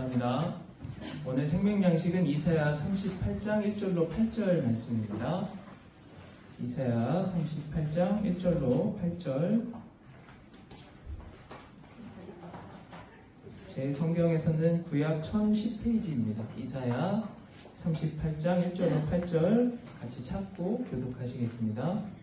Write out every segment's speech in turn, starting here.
감사합니다. 오늘 생명양식은 이사야 38장 1절로 8절 말씀입니다. 이사야 38장 1절로 8절. 제 성경에서는 구약 1010페이지입니다. 이사야 38장 1절로 8절 같이 찾고 교독하시겠습니다.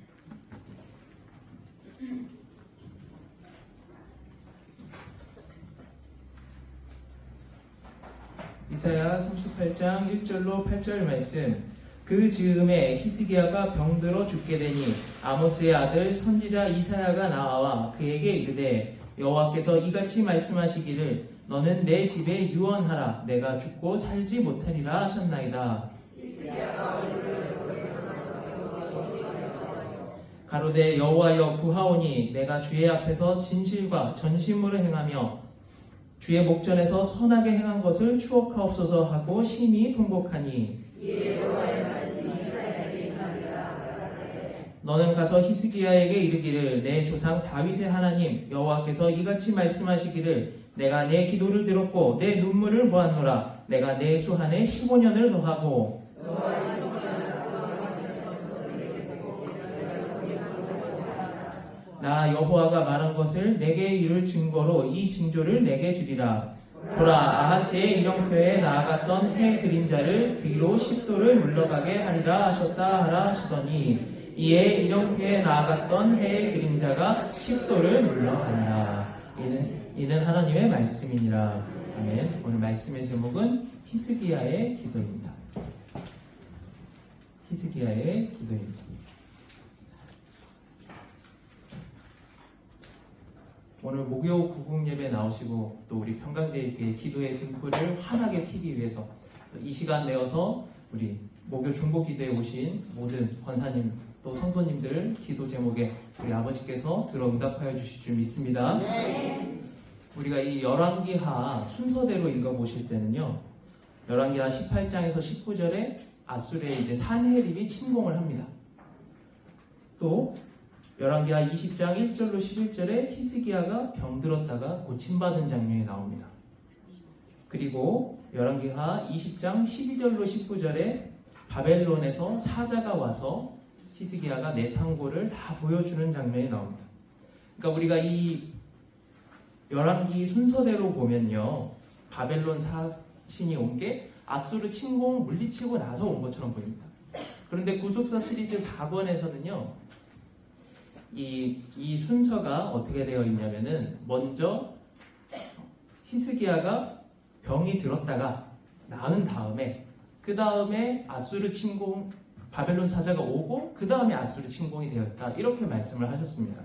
이사야 38장 1절로 8절 말씀. 그 즈음에 히스기야가 병들어 죽게 되니 아모스의 아들 선지자 이사야가 나와 그에게 이르되 여호와께서 이같이 말씀하시기를 너는 내 집에 유언하라. 내가 죽고 살지 못하리라 하셨나이다. 가로되 여호와여 구하오니 내가 주의 앞에서 진실과 전심으로 행하며 주의 목전에서 선하게 행한 것을 추억하옵소서 하고 심히 통곡하니 너는 가서 히스기야에게 이르기를 내 조상 다윗의 하나님 여호와께서 이같이 말씀하시기를 내가 내 기도를 들었고 내 눈물을 보았노라. 내가 내 수한에 15년을 더하고 나 여호와가 말한 것을 내게 이룰 증거로 이 징조를 내게 주리라. 보라, 아하스의 일령표에 나아갔던 해 그림자를 뒤로 10도를 물러가게 하리라 하셨다 하라 하시더니 이에 일령표에 나아갔던 해의 그림자가 10도를 물러가니라. 이는 하나님의 말씀이니라. 아멘. 오늘 말씀의 제목은 히스기야의 기도입니다. 히스기야의 기도입니다. 오늘 목요 구국 예배 나오시고 또 우리 평강제일교회 기도의 등불을 환하게 피기 위해서 이 시간 내어서 우리 목요 중보 기도에 오신 모든 권사님 또 성도님들 기도 제목에 우리 아버지께서 들어 응답하여 주실 줄 믿습니다. 네. 우리가 이 열왕기하 순서대로 읽어보실 때는요, 열왕기하 18장에서 19절에 아수르의 이제 산헤립이 침공을 합니다. 또 열왕기하 20장 1절로 11절에 히스기야가 병들었다가 고침받은 장면이 나옵니다. 그리고 열왕기하 20장 12절로 19절에 바벨론에서 사자가 와서 히스기야가 내탄고를 다 보여주는 장면이 나옵니다. 그러니까 우리가 이 열왕기 순서대로 보면요, 바벨론 사신이 온 게 아수르 침공 물리치고 나서 온 것처럼 보입니다. 그런데 구속사 시리즈 4권에서는요, 이 순서가 어떻게 되어 있냐면은 먼저 히스기야가 병이 들었다가 나은 다음에 그 다음에 아수르 침공 바벨론 사자가 오고 그 다음에 아수르 침공이 되었다, 이렇게 말씀을 하셨습니다.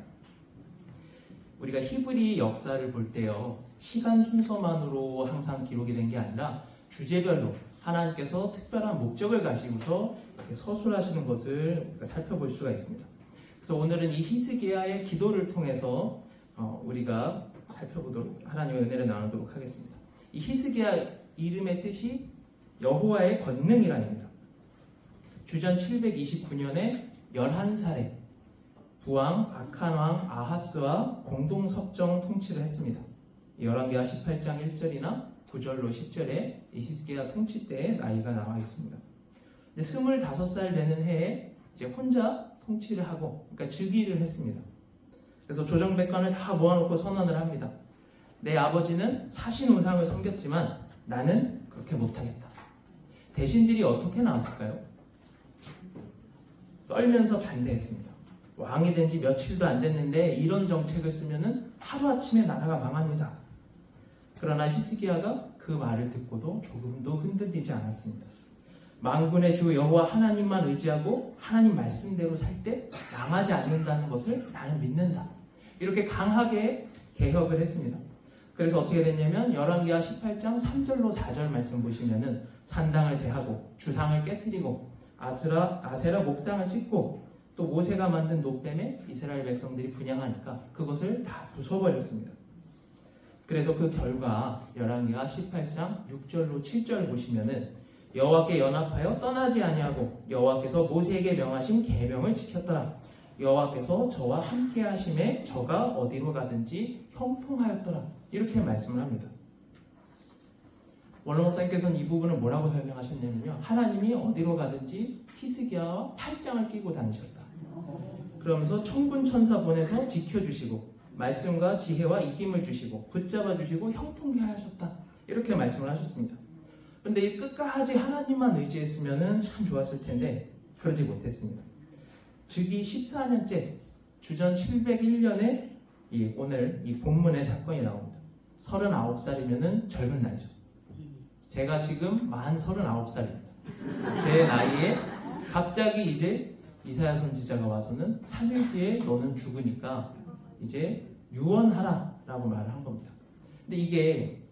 우리가 히브리 역사를 볼 때요, 시간 순서만으로 항상 기록이 된 게 아니라 주제별로 하나님께서 특별한 목적을 가지고서 이렇게 서술하시는 것을 살펴볼 수가 있습니다. 그래서 오늘은 이 히스기야의 기도를 통해서 우리가 살펴보도록, 하나님의 은혜를 나누도록 하겠습니다. 이 히스기야 이름의 뜻이 여호와의 권능이라입니다. 주전 729년에 11살에 부왕 아칸왕 아하스와 공동 섭정 통치를 했습니다. 열왕기하 18장 1절이나 9절로 10절에 이 히스기야 통치 때의 나이가 나와 있습니다. 25살 되는 해에 이제 혼자 통치를 하고, 그러니까 즉위를 했습니다. 그래서 조정백관을 다 모아놓고 선언을 합니다. 내 아버지는 사신 우상을 섬겼지만 나는 그렇게 못하겠다. 대신들이 어떻게 나왔을까요? 떨면서 반대했습니다. 왕이 된 지 며칠도 안 됐는데 이런 정책을 쓰면은 하루아침에 나라가 망합니다. 그러나 히스기야가 그 말을 듣고도 조금도 흔들리지 않았습니다. 만군의 주 여호와 하나님만 의지하고 하나님 말씀대로 살 때 망하지 않는다는 것을 나는 믿는다, 이렇게 강하게 개혁을 했습니다. 그래서 어떻게 됐냐면 열왕기하 18장 3절로 4절 말씀 보시면은 산당을 제하고 주상을 깨뜨리고 아세라 목상을 찍고 또 모세가 만든 노뱀에 이스라엘 백성들이 분향하니까 그것을 다 부숴버렸습니다. 그래서 그 결과 열왕기하 18장 6절로 7절 보시면은 여호와께 연합하여 떠나지 아니하고 여호와께서 모세에게 명하신 계명을 지켰더라. 여호와께서 저와 함께 하심에 저가 어디로 가든지 형통하였더라, 이렇게 말씀을 합니다. 원로 목사님께서는 이 부분을 뭐라고 설명하셨냐면요. 하나님이 어디로 가든지 히스기야와 팔짱을 끼고 다니셨다. 그러면서 천군 천사 보내서 지켜주시고 말씀과 지혜와 이김을 주시고 붙잡아 주시고 형통케 하셨다. 이렇게 말씀을 하셨습니다. 그런데 이 끝까지 하나님만 의지했으면 참 좋았을 텐데 그러지 못했습니다. 주기 14년째 주전 701년에 오늘 이 본문의 사건이 나옵니다. 39살이면 젊은 나이죠. 제가 지금 만 39살입니다. 제 나이에 갑자기 이제 이사야 선지자가 와서는 3일 뒤에 너는 죽으니까 이제 유언하라 라고 말을 한 겁니다. 근데 이게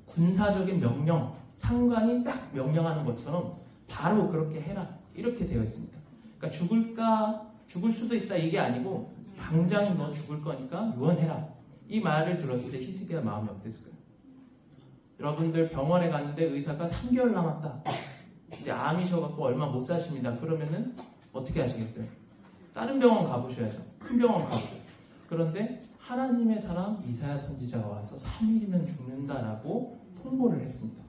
군사적인 명령, 상관이 딱 명령하는 것처럼 바로 그렇게 해라 이렇게 되어 있습니다. 그러니까 죽을 수도 있다 이게 아니고 당장 너 죽을 거니까 유언해라. 이 말을 들었을 때 히스기야 마음이 어땠을까요? 여러분들 병원에 갔는데 의사가 3개월 남았다. 이제 암이셔갖고 얼마 못 사십니다. 그러면은 어떻게 하시겠어요? 다른 병원 가보셔야죠. 큰 병원 가보고. 그런데 하나님의 사람 이사야 선지자가 와서 3일이면 죽는다라고 통보를 했습니다.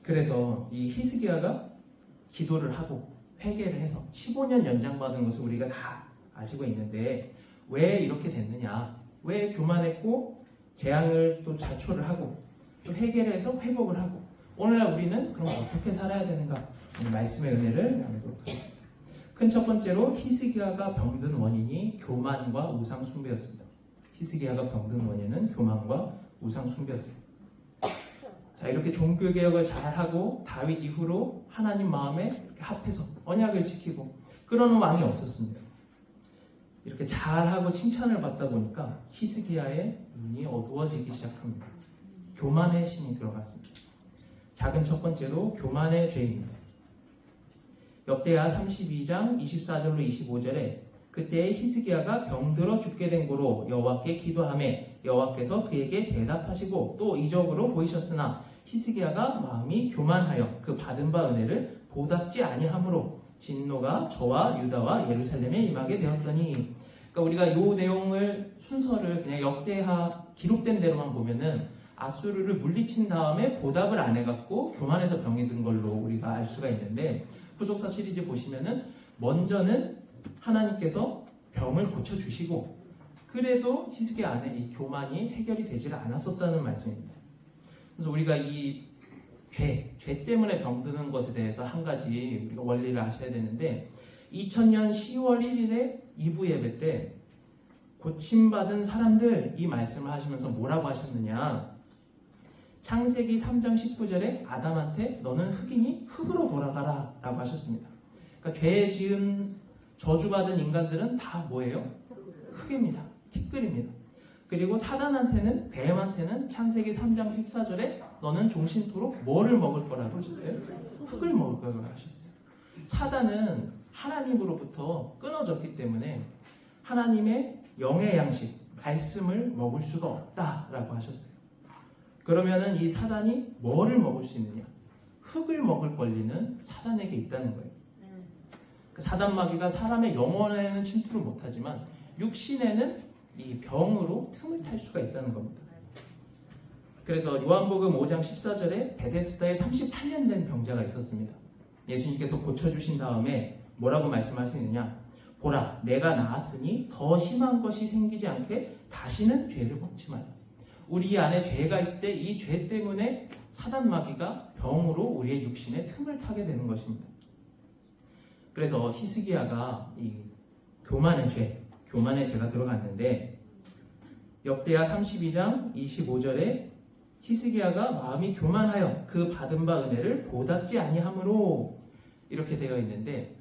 그래서 이 히스기야가 기도를 하고 회개를 해서 15년 연장받은 것을 우리가 다 아시고 있는데 왜 이렇게 됐느냐? 왜 교만했고 재앙을 또 자초를 하고 또 회개를 해서 회복을 하고 오늘날 우리는 그럼 어떻게 살아야 되는가? 오늘 말씀의 은혜를 나누도록 하겠습니다. 큰 첫 번째로 히스기야가 병든 원인이 교만과 우상 숭배였습니다. 히스기야가 병든 원인은 교만과 우상 숭배였습니다. 자, 이렇게 종교 개혁을 잘하고 다윗 이후로 하나님 마음에 이렇게 합해서 언약을 지키고 그러는 왕이 없었습니다. 이렇게 잘하고 칭찬을 받다 보니까 히스기야의 눈이 어두워지기 시작합니다. 교만의 신이 들어갔습니다. 작은 첫 번째로 교만의 죄입니다. 역대하 32장 24절로 25절에 그때 히스기야가 병들어 죽게 된 고로 여호와께 기도하매 여호와께서 그에게 대답하시고 또 이적으로 보이셨으나 히스기야가 마음이 교만하여 그 받은 바 은혜를 보답지 아니하므로 진노가 저와 유다와 예루살렘에 임하게 되었더니 그러니까 우리가 이 내용을 순서를 그냥 역대하 기록된 대로만 보면은 아수르를 물리친 다음에 보답을 안 해갖고 교만해서 병이 든 걸로 우리가 알 수가 있는데 후속사 시리즈 보시면은 먼저는 하나님께서 병을 고쳐주시고 그래도 히스기야 안에 이 교만이 해결이 되질 않았었다는 말씀입니다. 그래서 우리가 이 죄 때문에 병드는 것에 대해서 한 가지 우리가 원리를 아셔야 되는데 2000년 10월 1일에 2부 예배 때 고침받은 사람들 이 말씀을 하시면서 뭐라고 하셨느냐 창세기 3장 19절에 아담한테 너는 흑이니 흑으로 돌아가라 라고 하셨습니다. 그러니까 죄 지은 저주받은 인간들은 다 뭐예요? 흑입니다. 티끌입니다. 그리고 사단한테는 뱀한테는 창세기 3장 14절에 너는 종신토록 뭐를 먹을 거라고 하셨어요? 흙을 먹을 거라고 하셨어요. 사단은 하나님으로부터 끊어졌기 때문에 하나님의 영의 양식, 말씀을 먹을 수가 없다라고 하셨어요. 그러면은 이 사단이 뭐를 먹을 수 있느냐? 흙을 먹을 권리는 사단에게 있다는 거예요. 그 사단 마귀가 사람의 영혼에는 침투를 못하지만 육신에는 이 병으로 틈을 탈 수가 있다는 겁니다. 그래서 요한복음 5장 14절에 베데스다에 38년 된 병자가 있었습니다. 예수님께서 고쳐주신 다음에 뭐라고 말씀하시느냐? 보라, 내가 나았으니 더 심한 것이 생기지 않게 다시는 죄를 먹지 말라. 우리 안에 죄가 있을 때 이 죄 때문에 사단 마귀가 병으로 우리의 육신에 틈을 타게 되는 것입니다. 그래서 히스기야가 이 교만의 죄가 들어갔는데 역대하 32장 25절에 히스기야가 마음이 교만하여 그 받은 바 은혜를 보답지 아니하므로 이렇게 되어 있는데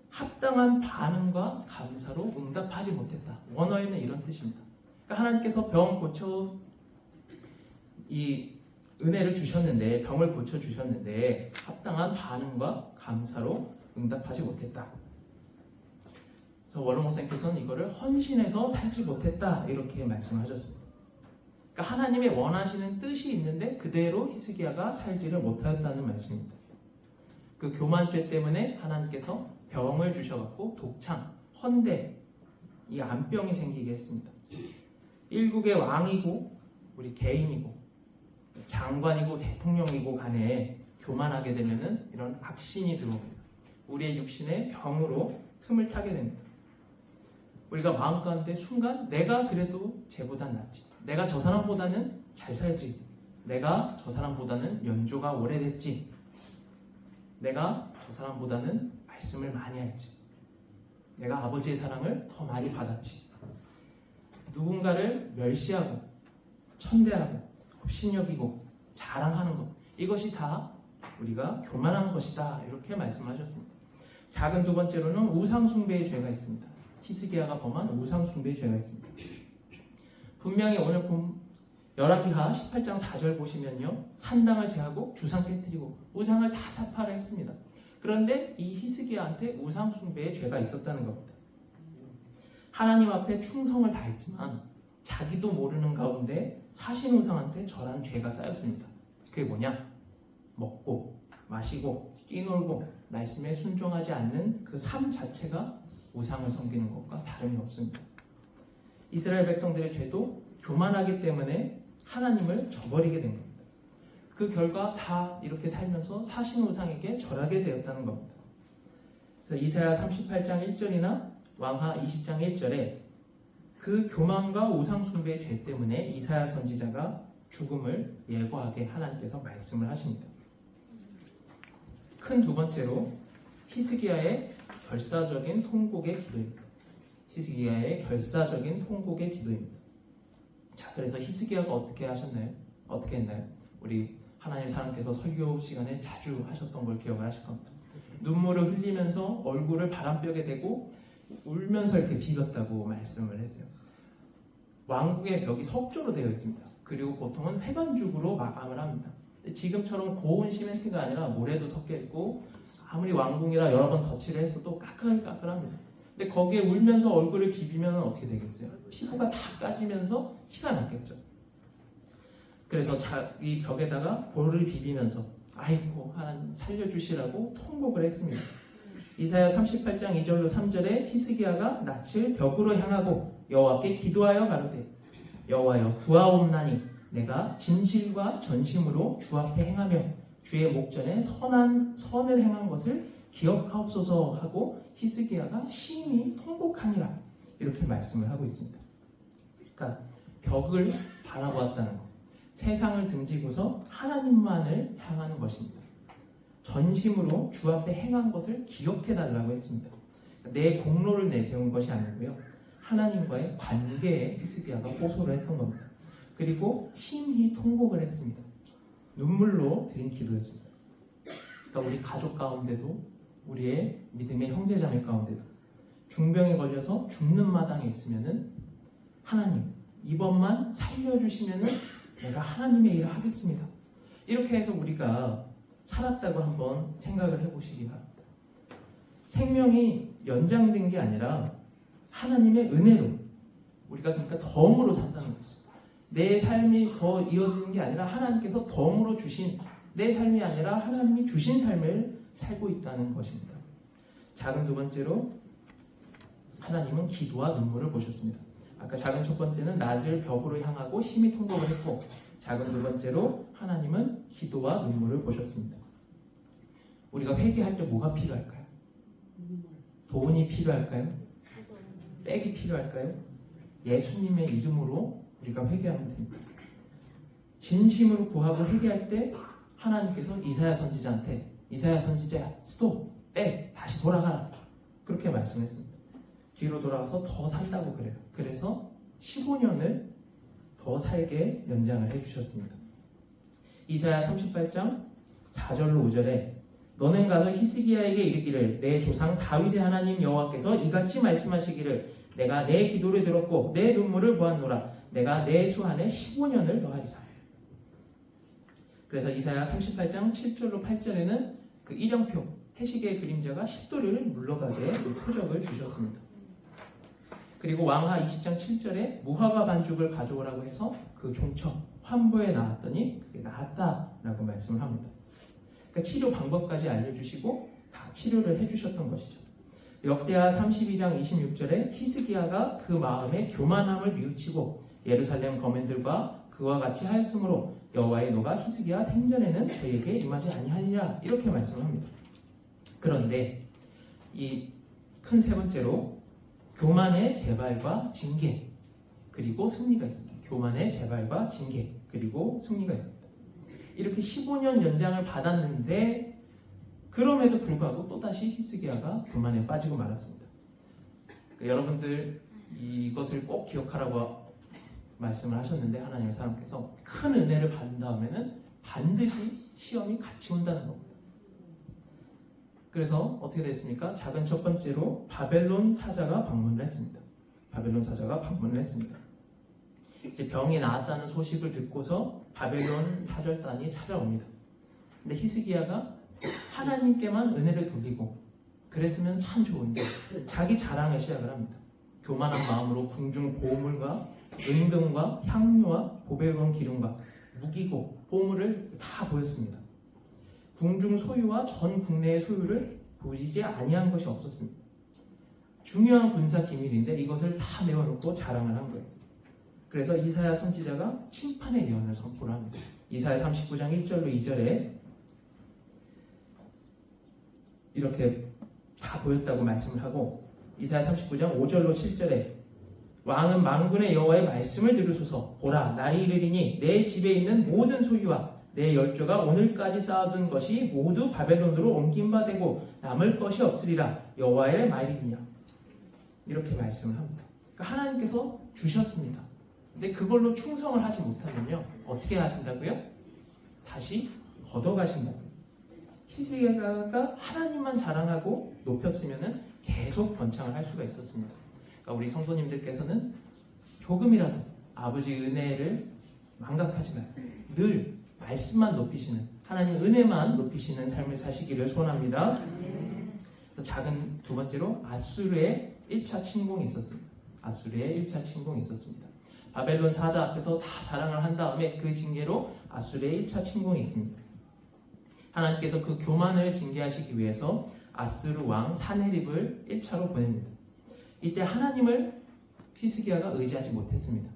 합당한 반응과 감사로 응답하지 못했다. 원어에는 이런 뜻입니다. 그러니까 하나님께서 병 고쳐 이 은혜를 주셨는데 병을 고쳐 주셨는데 합당한 반응과 감사로 응답하지 못했다. 그래서 원로 목사님께서는 이거를 헌신해서 살지 못했다 이렇게 말씀하셨습니다. 그러니까 하나님의 원하시는 뜻이 있는데 그대로 히스기야가 살지를 못하였다는 말씀입니다. 그 교만죄 때문에 하나님께서 병을 주셔갖고 독창, 헌대, 이 암병이 생기게 했습니다. 일국의 왕이고 우리 개인이고 장관이고 대통령이고 간에 교만하게 되면은 이런 악신이 들어옵니다. 우리의 육신의 병으로 틈을 타게 됩니다. 우리가 마음 가운데 순간 내가 그래도 쟤보단 낫지, 내가 저 사람보다는 잘 살지, 내가 저 사람보다는 연조가 오래됐지, 내가 저 사람보다는 말씀을 많이 할지, 내가 아버지의 사랑을 더 많이 받았지, 누군가를 멸시하고 천대하고 업신여기고 자랑하는 것, 이것이 다 우리가 교만한 것이다, 이렇게 말씀하셨습니다. 작은 두 번째로는 우상숭배의 죄가 있습니다. 히스기야가 범한 우상숭배의 죄가 있습니다. 분명히 오늘 본 열왕기하 18장 4절 보시면요, 산당을 제하고 주상 깨뜨리고 우상을 다 타파를 했습니다. 그런데 이 히스기야한테 우상숭배의 죄가 있었다는 겁니다. 하나님 앞에 충성을 다했지만 자기도 모르는 가운데 사신우상한테 절한 죄가 쌓였습니다. 그게 뭐냐? 먹고 마시고 끼놀고 말씀에 순종하지 않는 그 삶 자체가 우상을 섬기는 것과 다름이 없습니다. 이스라엘 백성들의 죄도 교만하기 때문에 하나님을 저버리게 된 겁니다. 그 결과 다 이렇게 살면서 사신우상에게 절하게 되었다는 겁니다. 그래서 이사야 38장 1절이나 왕하 20장 1절에 그 교만과 우상숭배의 죄 때문에 이사야 선지자가 죽음을 예고하게 하나님께서 말씀을 하십니다. 큰 두 번째로 히스기야의 결사적인 통곡의 기도입니다. 히스기야의 결사적인 통곡의 기도입니다. 자, 그래서 히스기야가 어떻게 하셨나요? 어떻게 했나요? 우리 하나님 사람께서 설교 시간에 자주 하셨던 걸 기억을 하실 겁니다. 눈물을 흘리면서 얼굴을 바람벽에 대고 울면서 이렇게 비볐다고 말씀을 했어요. 왕궁의 벽이 석조로 되어 있습니다. 그리고 보통은 회관죽으로 마감을 합니다. 지금처럼 고운 시멘트가 아니라 모래도 섞여 있고 아무리 왕궁이라 여러 번 덧칠을 했어도 까끌까끌합니다. 근데 거기에 울면서 얼굴을 비비면 어떻게 되겠어요? 피부가 다 까지면서 피가 났겠죠. 그래서 자기 벽에다가 볼을 비비면서 아이고 하나님 살려주시라고 통곡을 했습니다. 이사야 38장 2절로 3절에 히스기야가 낯을 벽으로 향하고 여호와께 기도하여 가로되 여호와여 구하옵나니 내가 진실과 전심으로 주 앞에 행하며 주의 목전에 선을 행한 것을 기억하옵소서 하고 히스기야가 심히 통곡하니라, 이렇게 말씀을 하고 있습니다. 그러니까 벽을 바라보았다는 것, 세상을 등지고서 하나님만을 향하는 것입니다. 전심으로 주 앞에 행한 것을 기억해달라고 했습니다. 내 공로를 내세운 것이 아니고요, 하나님과의 관계에 히스기야가 호소를 했던 겁니다. 그리고 심히 통곡을 했습니다. 눈물로 드린 기도였습니다. 그러니까 우리 가족 가운데도, 우리의 믿음의 형제자매 가운데도 중병에 걸려서 죽는 마당에 있으면은 하나님 이번만 살려주시면은 내가 하나님의 일을 하겠습니다, 이렇게 해서 우리가 살았다고 한번 생각을 해보시기 바랍니다. 생명이 연장된 게 아니라 하나님의 은혜로 우리가 그러니까 덤으로 산다는 것이죠. 내 삶이 더 이어지는 게 아니라 하나님께서 덤으로 주신, 내 삶이 아니라 하나님이 주신 삶을 살고 있다는 것입니다. 작은 두 번째로 하나님은 기도와 눈물을 보셨습니다. 아까 작은 첫 번째는 낯을 벽으로 향하고 심히 통곡을 했고, 작은 두 번째로 하나님은 기도와 눈물을 보셨습니다. 우리가 회개할 때 뭐가 필요할까요? 돈이 필요할까요? 백이 필요할까요? 예수님의 이름으로 우리가 회개하면 됩니다. 진심으로 구하고 회개할 때 하나님께서 이사야 선지자한테 이사야 선지자야 스톱, 백, 다시 돌아가라, 그렇게 말씀했습니다. 뒤로 돌아가서 더 산다고 그래요. 그래서 15년을 더 살게 연장을 해주셨습니다. 이사야 38장 4절로 5절에 너는 가서 히스기야에게 이르기를 내 조상 다윗의 하나님 여호와께서 이같이 말씀하시기를 내가 내 기도를 들었고 내 눈물을 보았노라. 내가 내 수 안에 15년을 더하리라. 그래서 이사야 38장 7절로 8절에는 그 일형표, 해시계의 그림자가 십도를 물러가게 그 표적을 주셨습니다. 그리고 왕하 20장 7절에 무화과 반죽을 가져오라고 해서 그 종처 환부에 나왔더니 그게 나았다라고 말씀을 합니다. 그러니까 치료 방법까지 알려주시고 다 치료를 해주셨던 것이죠. 역대하 32장 26절에 히스기야가 그 마음의 교만함을 뉘우치고 예루살렘 거민들과 그와 같이 하였으므로 여호와의 노가 히스기야 생전에는 저에게 임하지 아니하리라 이렇게 말씀합니다. 그런데 이 큰 세 번째로 교만의 재발과 징계 그리고 승리가 있습니다. 교만의 재발과 징계 그리고 승리가 있습니다. 이렇게 15년 연장을 받았는데 그럼에도 불구하고 또다시 히스기야가 교만에 빠지고 말았습니다. 그러니까 여러분들 이것을 꼭 기억하라고 말씀을 하셨는데 하나님의 사람께서 큰 은혜를 받은 다음에는 반드시 시험이 같이 온다는 겁니다. 그래서 어떻게 됐습니까? 작은 첫 번째로 바벨론 사자가 방문을 했습니다. 바벨론 사자가 방문을 했습니다. 이제 병이 나았다는 소식을 듣고서 바벨론 사절단이 찾아옵니다. 근데 히스기야가 하나님께만 은혜를 돌리고 그랬으면 참 좋은데 자기 자랑을 시작을 합니다. 교만한 마음으로 궁중 보물과 은금과 향료와 보배로운 기름과 무기고 보물을 다 보였습니다. 궁중 소유와 전 국내의 소유를 보이지 아니한 것이 없었습니다. 중요한 군사 기밀인데 이것을 다 메워놓고 자랑을 한 거예요. 그래서 이사야 선지자가 심판의 예언을 선포를 합니다. 이사야 39장 1절로 2절에 이렇게 다 보였다고 말씀을 하고 이사야 39장 5절로 7절에 왕은 만군의 여호와의 말씀을 들으소서. 보라, 날이 이르리니 내 집에 있는 모든 소유와 내 열조가 오늘까지 쌓아둔 것이 모두 바벨론으로 옮긴 바 되고 남을 것이 없으리라. 여호와의 말이니라. 이렇게 말씀을 합니다. 그러니까 하나님께서 주셨습니다. 근데 그걸로 충성을 하지 못하면요 어떻게 하신다고요? 다시 걷어가신다고요. 히스기야가 하나님만 자랑하고 높였으면은 계속 번창을 할 수가 있었습니다. 그러니까 우리 성도님들께서는 조금이라도 아버지의 은혜를 망각하지 말고 늘 말씀만 높이시는 하나님 은혜만 높이시는 삶을 사시기를 소원합니다. 작은 두 번째로 아수르의 1차 침공이 있었습니다. 아수르의 1차 침공이 있었습니다. 바벨론 사자 앞에서 다 자랑을 한 다음에 그 징계로 아수르의 1차 침공이 있습니다. 하나님께서 그 교만을 징계하시기 위해서 아수르 왕 사네립을 1차로 보냅니다. 이때 하나님을 히스기야가 의지하지 못했습니다.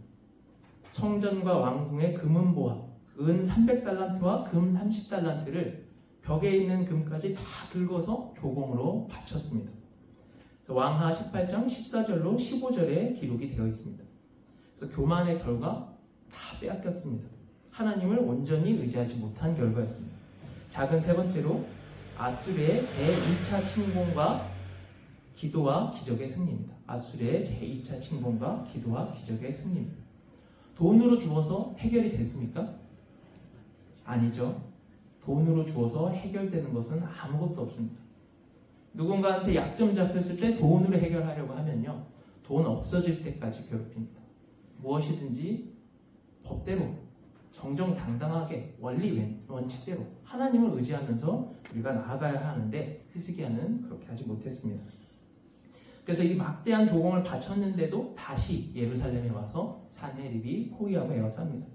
성전과 왕궁의 금은보화, 은 300달란트와 금 30달란트를 벽에 있는 금까지 다 긁어서 조공으로 바쳤습니다. 왕하 18장 14절로 15절에 기록이 되어 있습니다. 그래서 교만의 결과 다 빼앗겼습니다. 하나님을 온전히 의지하지 못한 결과였습니다. 작은 세 번째로 아수르의 제2차 침공과 기도와 기적의 승리입니다. 아수르의 제2차 침공과 기도와 기적의 승리입니다. 돈으로 주어서 해결이 됐습니까? 아니죠. 돈으로 주어서 해결되는 것은 아무것도 없습니다. 누군가한테 약점 잡혔을 때 돈으로 해결하려고 하면요 돈 없어질 때까지 괴롭힙니다. 무엇이든지 법대로 정정당당하게 원리 원칙대로 하나님을 의지하면서 우리가 나아가야 하는데 히스기야는 그렇게 하지 못했습니다. 그래서 이 막대한 조공을 바쳤는데도 다시 예루살렘에 와서 산헤립이 포위하고 에워쌉니다.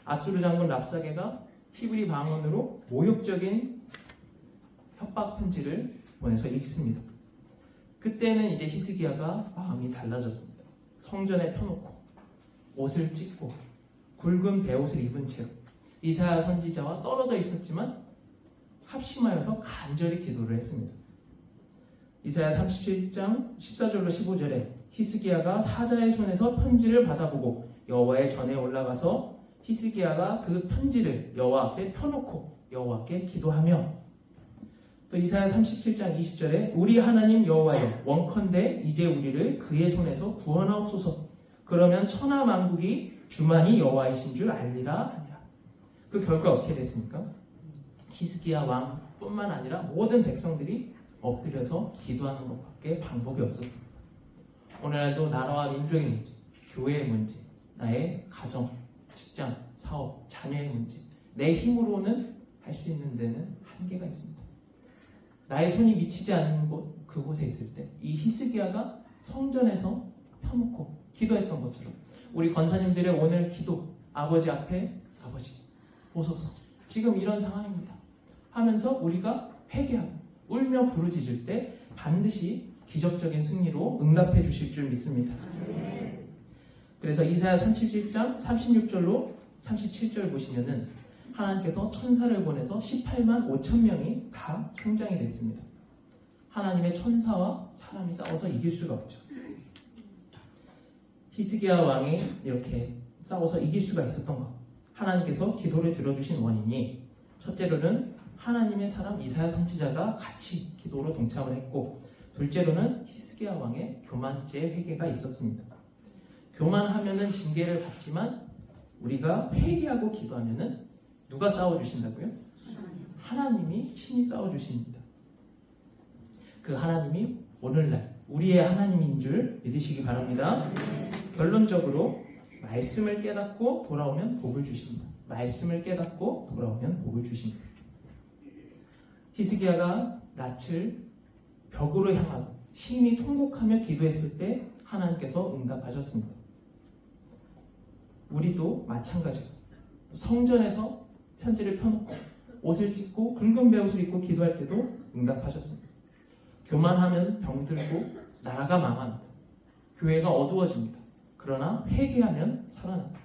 아수르 장군 랍사게가 히브리 방언으로 모욕적인 협박 편지를 보내서 읽습니다. 그때는 이제 히스기야가 마음이 달라졌습니다. 성전에 펴놓고 옷을 찢고 굵은 베옷을 입은 채로 이사야 선지자와 떨어져 있었지만 합심하여서 간절히 기도를 했습니다. 이사야 37장 14절로 15절에 히스기야가 사자의 손에서 편지를 받아보고 여호와의 전에 올라가서 히스기야가 그 편지를 여호와 앞에 펴놓고 여호와께 기도하며 또 이사야 37장 20절에 우리 하나님 여호와여 원컨대 이제 우리를 그의 손에서 구원하옵소서. 그러면 천하 만국이 주만이 여호와이신 줄 알리라 하니라. 그 결과 어떻게 됐습니까? 히스기야 왕뿐만 아니라 모든 백성들이 엎드려서 기도하는 것밖에 방법이 없었습니다. 오늘날도 나라와 민족의 문제, 교회의 문제, 나의 가정, 직장, 사업, 자녀의 문제, 내 힘으로는 할 수 있는 데는 한계가 있습니다. 나의 손이 미치지 않는 곳, 그곳에 있을 때 이 히스기야가 성전에서 펴놓고 기도했던 것처럼 우리 권사님들의 오늘 기도, 아버지 앞에 아버지 보소서 지금 이런 상황입니다 하면서 우리가 회개하고 울며 부르짖을 때 반드시 기적적인 승리로 응답해 주실 줄 믿습니다. 그래서 이사야 37장 36절로 37절 보시면은 하나님께서 천사를 보내서 18만 5천 명이 다 성장이 됐습니다. 하나님의 천사와 사람이 싸워서 이길 수가 없죠. 히스기야 왕이 이렇게 싸워서 이길 수가 있었던 것, 하나님께서 기도를 들어주신 원인이 첫째로는 하나님의 사람 이사야 선지자가 같이 기도로 동참을 했고, 둘째로는 히스기야 왕의 교만죄 회개가 있었습니다. 교만하면은 징계를 받지만 우리가 회개하고 기도하면은 누가 싸워주신다고요? 하나님이 친히 싸워주십니다. 그 하나님이 오늘날 우리의 하나님인 줄 믿으시기 바랍니다. 결론적으로 말씀을 깨닫고 돌아오면 복을 주십니다. 말씀을 깨닫고 돌아오면 복을 주십니다. 히스기야가 낯을 벽으로 향하고 심히 통곡하며 기도했을 때 하나님께서 응답하셨습니다. 우리도 마찬가지로 성전에서 편지를 펴놓고 옷을 찢고 굵은 베옷을 입고 기도할 때도 응답하셨습니다. 교만하면 병들고 나라가 망합니다. 교회가 어두워집니다. 그러나 회개하면 살아납니다.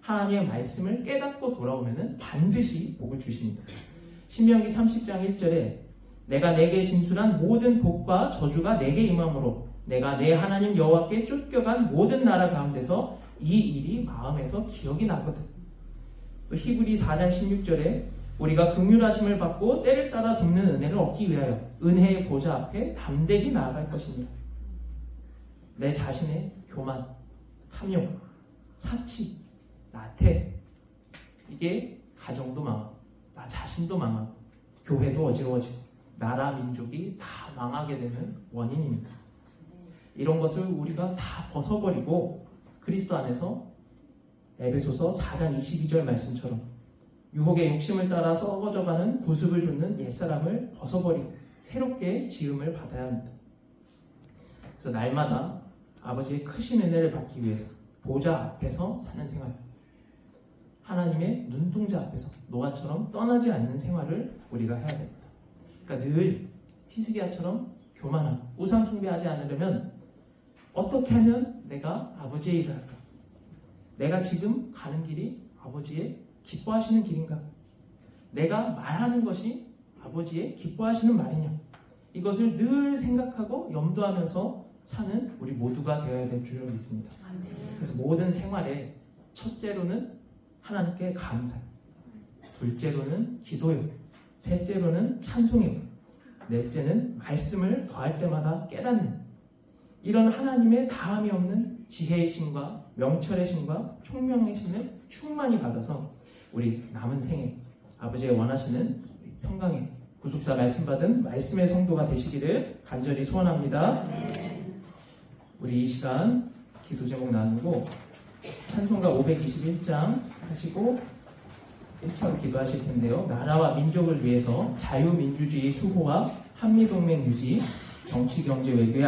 하나님의 말씀을 깨닫고 돌아오면 반드시 복을 주십니다. 신명기 30장 1절에 내가 내게 진술한 모든 복과 저주가 내게 임함으로 내가 내 하나님 여호와께 쫓겨간 모든 나라 가운데서 이 일이 마음에서 기억이 나거든. 또 히브리 4장 16절에 우리가 긍휼하심을 받고 때를 따라 돕는 은혜를 얻기 위하여 은혜의 보좌 앞에 담대히 나아갈 것입니다. 내 자신의 교만, 탐욕, 사치, 나태, 이게 가정도 망하고 나 자신도 망하고 교회도 어지러워지고 나라 민족이 다 망하게 되는 원인입니다. 이런 것을 우리가 다 벗어버리고 그리스도 안에서 에베소서 4장 22절 말씀처럼 유혹의 욕심을 따라 썩어져가는 구습을 줍는 옛사람을 벗어버리고 새롭게 지음을 받아야 합니다. 그래서 날마다 아버지의 크신 은혜를 받기 위해서 보좌 앞에서 사는 생활, 하나님의 눈동자 앞에서 노아처럼 떠나지 않는 생활을 우리가 해야 됩니다. 그러니까 늘 히스기야처럼 교만하고 우상 숭배하지 않으려면 어떻게 하면 내가 아버지의 일을 할까? 내가 지금 가는 길이 아버지의 기뻐하시는 길인가? 내가 말하는 것이 아버지의 기뻐하시는 말이냐? 이것을 늘 생각하고 염두하면서 사는 우리 모두가 되어야 될 줄 믿습니다. 그래서 모든 생활에 첫째로는 하나님께 감사요, 둘째로는 기도요, 셋째로는 찬송이요, 넷째는 말씀을 더할 때마다 깨닫는 이런 하나님의 다함이 없는 지혜의 신과 명철의 신과 총명의 신을 충만히 받아서 우리 남은 생에 아버지의 원하시는 평강의 구속사 말씀 받은 말씀의 성도가 되시기를 간절히 소원합니다. 우리 이 시간 기도 제목 나누고 찬송가 521장 하시고 1차로 기도하실 텐데요. 나라와 민족을 위해서 자유민주주의 수호와 한미동맹 유지, 정치, 경제, 외교의